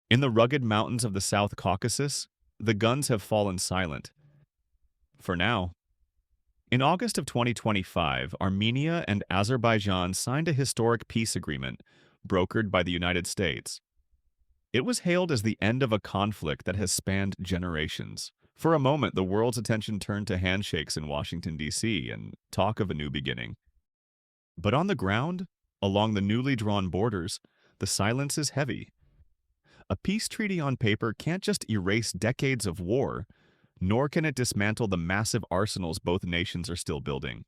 In the rugged mountains of the South Caucasus, the guns have fallen silent. For now. In August of 2025, Armenia and Azerbaijan signed a historic peace agreement, brokered by the United States. It was hailed as the end of a conflict that has spanned generations. For a moment, the world's attention turned to handshakes in Washington, D.C., and talk of a new beginning. But on the ground, along the newly drawn borders, the silence is heavy. A peace treaty on paper can't just erase decades of war, nor can it dismantle the massive arsenals both nations are still building.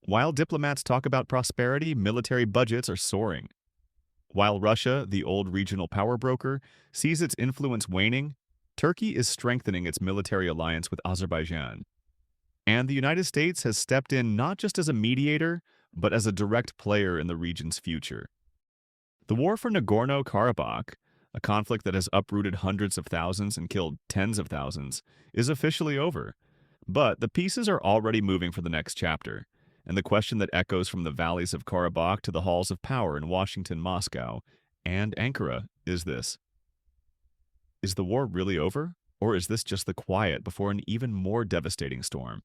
While diplomats talk about prosperity, military budgets are soaring. While Russia, the old regional power broker, sees its influence waning, Turkey is strengthening its military alliance with Azerbaijan. And the United States has stepped in not just as a mediator, but as a direct player in the region's future. The war for Nagorno-Karabakh, a conflict that has uprooted hundreds of thousands and killed tens of thousands, is officially over. But the pieces are already moving for the next chapter, and the question that echoes from the valleys of Karabakh to the halls of power in Washington, Moscow, and Ankara is this. Is the war really over, or is this just the quiet before an even more devastating storm?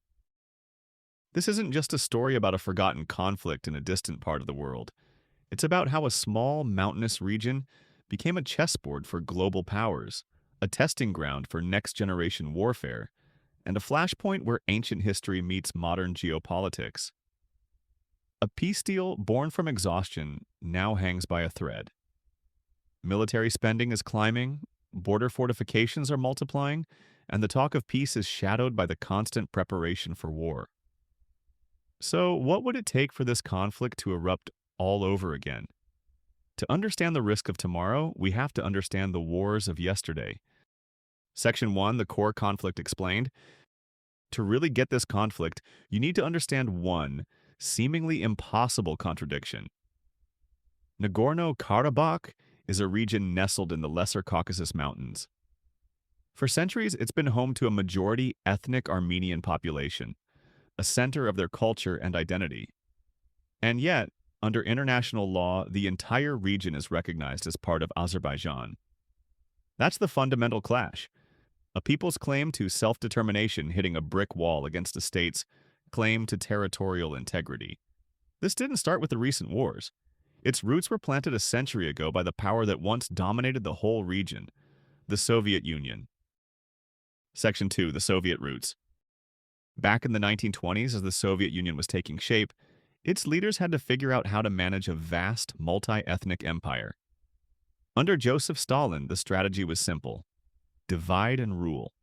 This isn't just a story about a forgotten conflict in a distant part of the world. It's about how a small, mountainous region became a chessboard for global powers, a testing ground for next-generation warfare, and a flashpoint where ancient history meets modern geopolitics. A peace deal born from exhaustion now hangs by a thread. Military spending is climbing, border fortifications are multiplying, and the talk of peace is shadowed by the constant preparation for war. So, what would it take for this conflict to erupt all over again? To understand the risk of tomorrow, we have to understand the wars of yesterday. Section 1, the core conflict explained. To really get this conflict, you need to understand one seemingly impossible contradiction. Nagorno-Karabakh is a region nestled in the Lesser Caucasus Mountains. For centuries, it's been home to a majority ethnic Armenian population, a center of their culture and identity. And yet, under international law, the entire region is recognized as part of Azerbaijan. That's the fundamental clash. A people's claim to self-determination hitting a brick wall against a state's claim to territorial integrity. This didn't start with the recent wars. Its roots were planted a century ago by the power that once dominated the whole region, the Soviet Union. Section 2, the Soviet roots. Back in the 1920s, as the Soviet Union was taking shape, its leaders had to figure out how to manage a vast, multi-ethnic empire. Under Joseph Stalin, the strategy was simple: divide and rule.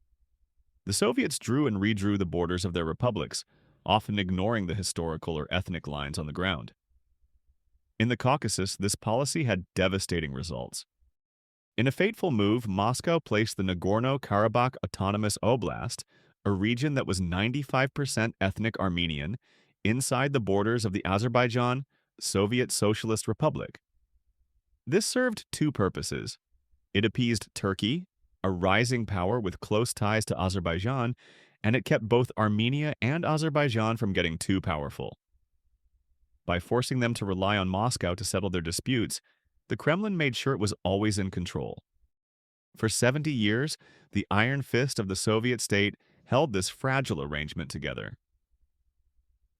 The Soviets drew and redrew the borders of their republics, often ignoring the historical or ethnic lines on the ground. In the Caucasus, this policy had devastating results. In a fateful move, Moscow placed the Nagorno-Karabakh Autonomous Oblast, a region that was 95% ethnic Armenian, inside the borders of the Azerbaijan Soviet Socialist Republic. This served two purposes. It appeased Turkey, a rising power with close ties to Azerbaijan, and it kept both Armenia and Azerbaijan from getting too powerful. By forcing them to rely on Moscow to settle their disputes, the Kremlin made sure it was always in control. For 70 years, the iron fist of the Soviet state held this fragile arrangement together.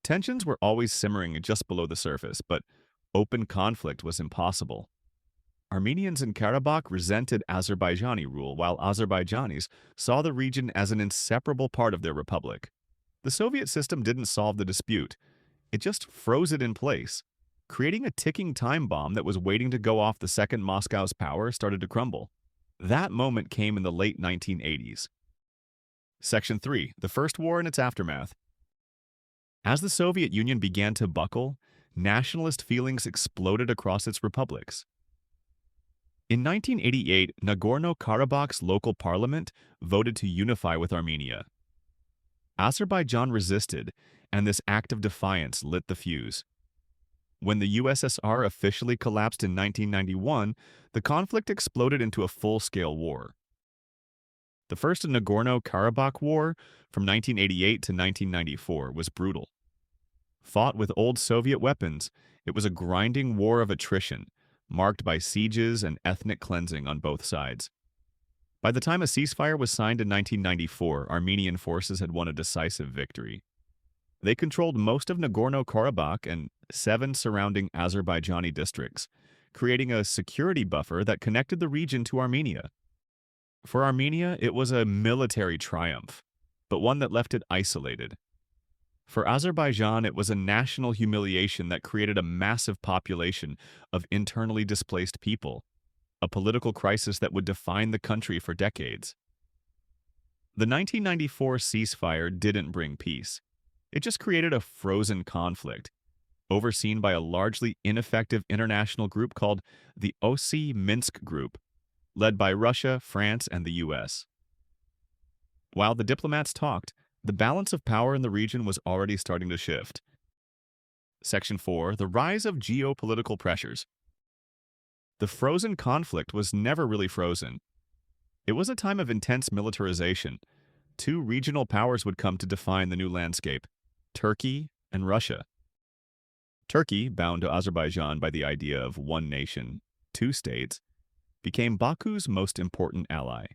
Tensions were always simmering just below the surface, but open conflict was impossible. Armenians in Karabakh resented Azerbaijani rule, while Azerbaijanis saw the region as an inseparable part of their republic. The Soviet system didn't solve the dispute. It just froze it in place, creating a ticking time bomb that was waiting to go off the second Moscow's power started to crumble. That moment came in the late 1980s. Section 3, the First War and its aftermath. As the Soviet Union began to buckle, nationalist feelings exploded across its republics. In 1988, Nagorno-Karabakh's local parliament voted to unify with Armenia. Azerbaijan resisted, and this act of defiance lit the fuse. When the USSR officially collapsed in 1991, the conflict exploded into a full-scale war. The First Nagorno-Karabakh War, from 1988 to 1994, was brutal. Fought with old Soviet weapons, it was a grinding war of attrition, marked by sieges and ethnic cleansing on both sides. By the time a ceasefire was signed in 1994, Armenian forces had won a decisive victory. They controlled most of Nagorno-Karabakh and 7 surrounding Azerbaijani districts, creating a security buffer that connected the region to Armenia. For Armenia, it was a military triumph, but one that left it isolated. For Azerbaijan, it was a national humiliation that created a massive population of internally displaced people, a political crisis that would define the country for decades. The 1994 ceasefire didn't bring peace. It just created a frozen conflict, overseen by a largely ineffective international group called the OSCE Minsk Group, led by Russia, France, and the US. While the diplomats talked, the balance of power in the region was already starting to shift. Section 4. The rise of geopolitical pressures. The frozen conflict was never really frozen. It was a time of intense militarization. 2 regional powers would come to define the new landscape: Turkey and Russia. Turkey, bound to Azerbaijan by the idea of one nation, 2 states, became Baku's most important ally.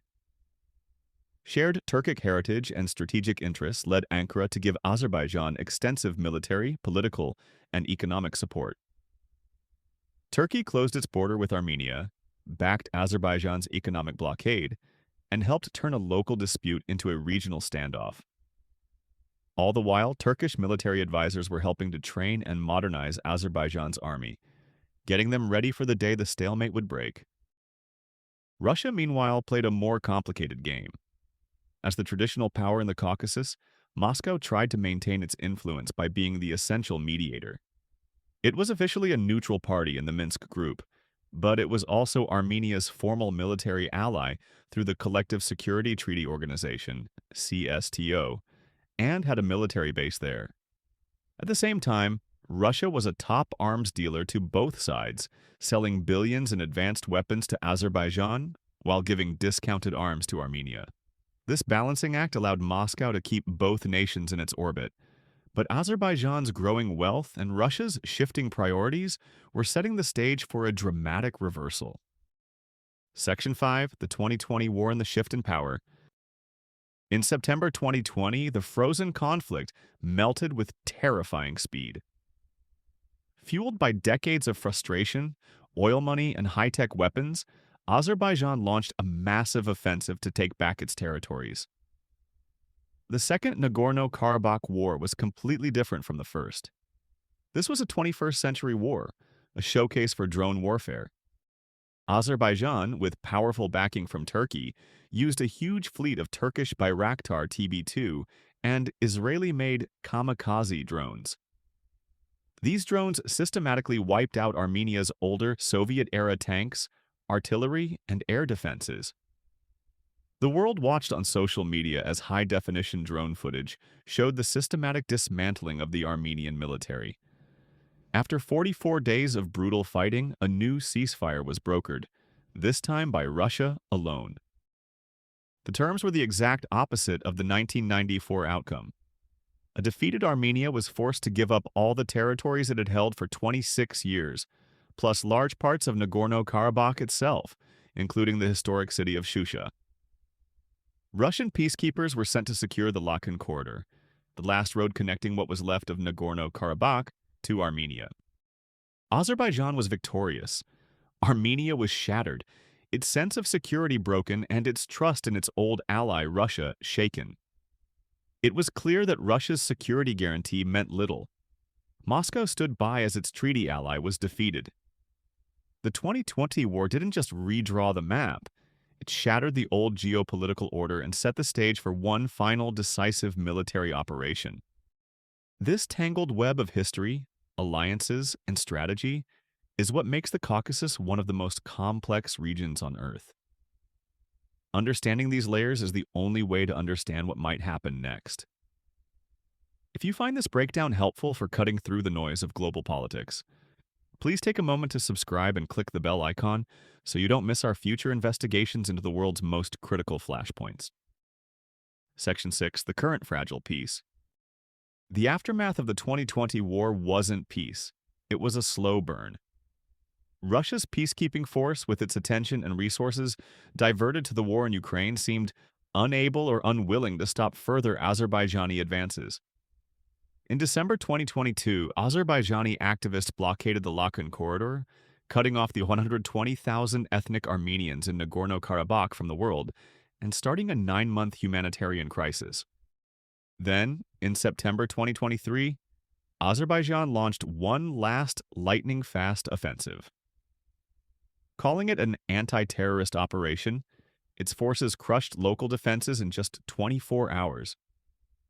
Shared Turkic heritage and strategic interests led Ankara to give Azerbaijan extensive military, political, and economic support. Turkey closed its border with Armenia, backed Azerbaijan's economic blockade, and helped turn a local dispute into a regional standoff. All the while, Turkish military advisors were helping to train and modernize Azerbaijan's army, getting them ready for the day the stalemate would break. Russia, meanwhile, played a more complicated game. As the traditional power in the Caucasus, Moscow tried to maintain its influence by being the essential mediator. It was officially a neutral party in the Minsk group, but it was also Armenia's formal military ally through the Collective Security Treaty Organization, CSTO, and had a military base there. At the same time, Russia was a top arms dealer to both sides, selling billions in advanced weapons to Azerbaijan while giving discounted arms to Armenia. This balancing act allowed Moscow to keep both nations in its orbit, but Azerbaijan's growing wealth and Russia's shifting priorities were setting the stage for a dramatic reversal. Section 5. The 2020 War and the Shift in Power. In September 2020, the frozen conflict melted with terrifying speed. Fueled by decades of frustration, oil money, and high-tech weapons, Azerbaijan launched a massive offensive to take back its territories. The Second Nagorno-Karabakh War was completely different from the first. This was a 21st century war, a showcase for drone warfare. Azerbaijan, with powerful backing from Turkey, used a huge fleet of Turkish Bayraktar TB2 and Israeli-made kamikaze drones. These drones systematically wiped out Armenia's older Soviet-era tanks, artillery, and air defenses. The world watched on social media as high-definition drone footage showed the systematic dismantling of the Armenian military. After 44 days of brutal fighting, a new ceasefire was brokered, this time by Russia alone. The terms were the exact opposite of the 1994 outcome. A defeated Armenia was forced to give up all the territories it had held for 26 years, plus large parts of Nagorno-Karabakh itself, including the historic city of Shusha. Russian peacekeepers were sent to secure the Lakan corridor, the last road connecting what was left of Nagorno-Karabakh to Armenia. Azerbaijan was victorious. Armenia was shattered, its sense of security broken, and its trust in its old ally Russia shaken. It was clear that Russia's security guarantee meant little. Moscow stood by as its treaty ally was defeated. The 2020 war didn't just redraw the map. It shattered the old geopolitical order and set the stage for one final decisive military operation. This tangled web of history, alliances, and strategy is what makes the Caucasus one of the most complex regions on Earth. Understanding these layers is the only way to understand what might happen next. If you find this breakdown helpful for cutting through the noise of global politics, please take a moment to subscribe and click the bell icon so you don't miss our future investigations into the world's most critical flashpoints. Section 6. The current fragile peace. The aftermath of the 2020 war wasn't peace. It was a slow burn. Russia's peacekeeping force, with its attention and resources diverted to the war in Ukraine, seemed unable or unwilling to stop further Azerbaijani advances. In December 2022, Azerbaijani activists blockaded the Lakan corridor, cutting off the 120,000 ethnic Armenians in Nagorno-Karabakh from the world and starting a 9-month humanitarian crisis. Then, in September 2023, Azerbaijan launched one last lightning-fast offensive. Calling it an anti-terrorist operation, its forces crushed local defenses in just 24 hours.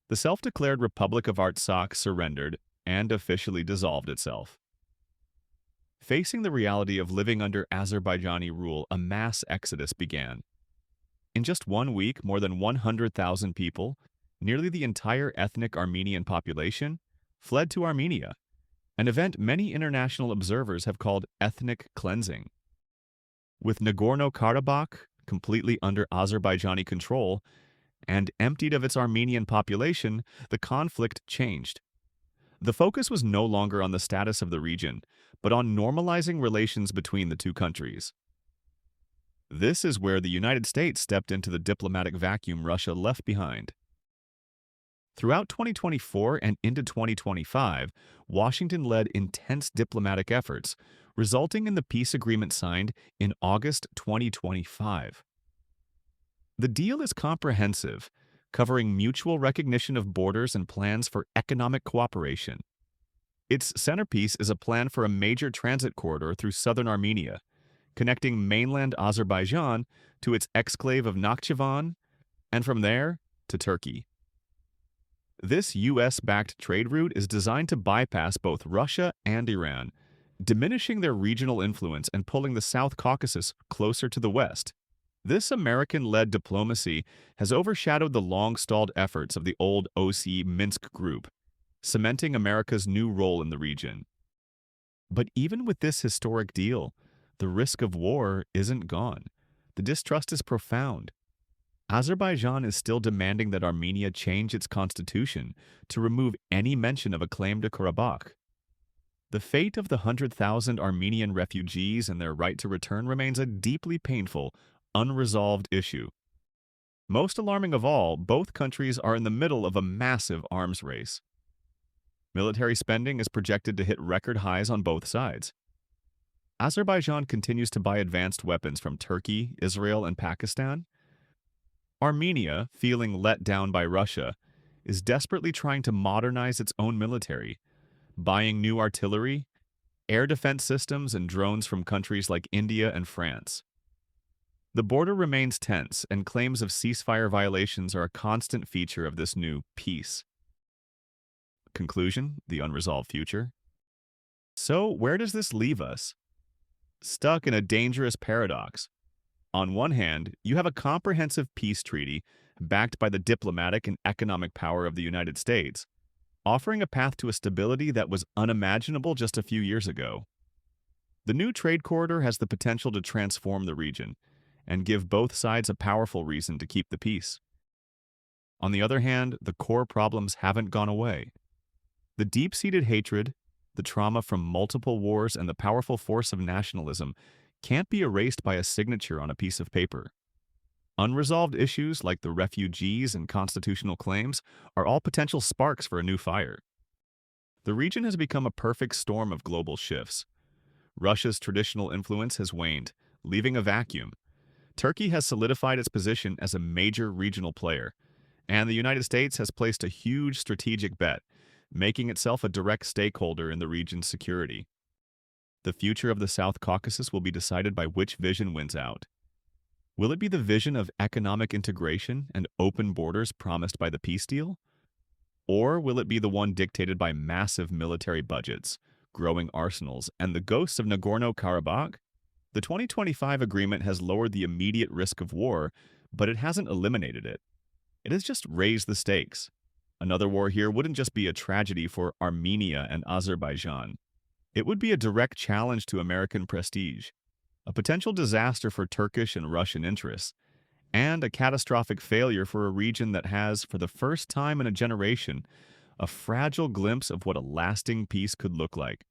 The self-declared Republic of Artsakh surrendered and officially dissolved itself. Facing the reality of living under Azerbaijani rule, a mass exodus began. In just 1 week, more than 100,000 people, nearly the entire ethnic Armenian population, fled to Armenia, an event many international observers have called ethnic cleansing. With Nagorno-Karabakh completely under Azerbaijani control and emptied of its Armenian population, the conflict changed. The focus was no longer on the status of the region, but on normalizing relations between the two countries. This is where the United States stepped into the diplomatic vacuum Russia left behind. Throughout 2024 and into 2025, Washington led intense diplomatic efforts, resulting in the peace agreement signed in August 2025. The deal is comprehensive, covering mutual recognition of borders and plans for economic cooperation. Its centerpiece is a plan for a major transit corridor through southern Armenia, connecting mainland Azerbaijan to its exclave of Nakhchivan, and from there to Turkey. This U.S.-backed trade route is designed to bypass both Russia and Iran, diminishing their regional influence and pulling the South Caucasus closer to the west. This American-led diplomacy has overshadowed the long-stalled efforts of the old OC Minsk group, cementing America's new role in the region. But even with this historic deal, the risk of war isn't gone. The distrust is profound. Azerbaijan is still demanding that Armenia change its constitution to remove any mention of a claim to Karabakh. The fate of the 100,000 Armenian refugees and their right to return remains a deeply painful, unresolved issue. Most alarming of all, both countries are in the middle of a massive arms race. Military spending is projected to hit record highs on both sides. Azerbaijan continues to buy advanced weapons from Turkey, Israel, and Pakistan. Armenia, feeling let down by Russia, is desperately trying to modernize its own military, buying new artillery, air defense systems, and drones from countries like India and France. The border remains tense, and claims of ceasefire violations are a constant feature of this new peace. Conclusion: the unresolved future. So, where does this leave us? Stuck in a dangerous paradox. On one hand, you have a comprehensive peace treaty backed by the diplomatic and economic power of the United States, offering a path to a stability that was unimaginable just a few years ago. The new trade corridor has the potential to transform the region and give both sides a powerful reason to keep the peace. On the other hand, the core problems haven't gone away. The deep-seated hatred, the trauma from multiple wars, and the powerful force of nationalism can't be erased by a signature on a piece of paper. Unresolved issues like the refugees and constitutional claims are all potential sparks for a new fire. The region has become a perfect storm of global shifts. Russia's traditional influence has waned, leaving a vacuum. Turkey has solidified its position as a major regional player, and the United States has placed a huge strategic bet, making itself a direct stakeholder in the region's security. The future of the South Caucasus will be decided by which vision wins out. Will it be the vision of economic integration and open borders promised by the peace deal? Or will it be the one dictated by massive military budgets, growing arsenals, and the ghosts of Nagorno-Karabakh? The 2025 agreement has lowered the immediate risk of war, but it hasn't eliminated it. It has just raised the stakes. Another war here wouldn't just be a tragedy for Armenia and Azerbaijan. It would be a direct challenge to American prestige, a potential disaster for Turkish and Russian interests, and a catastrophic failure for a region that has, for the first time in a generation, a fragile glimpse of what a lasting peace could look like.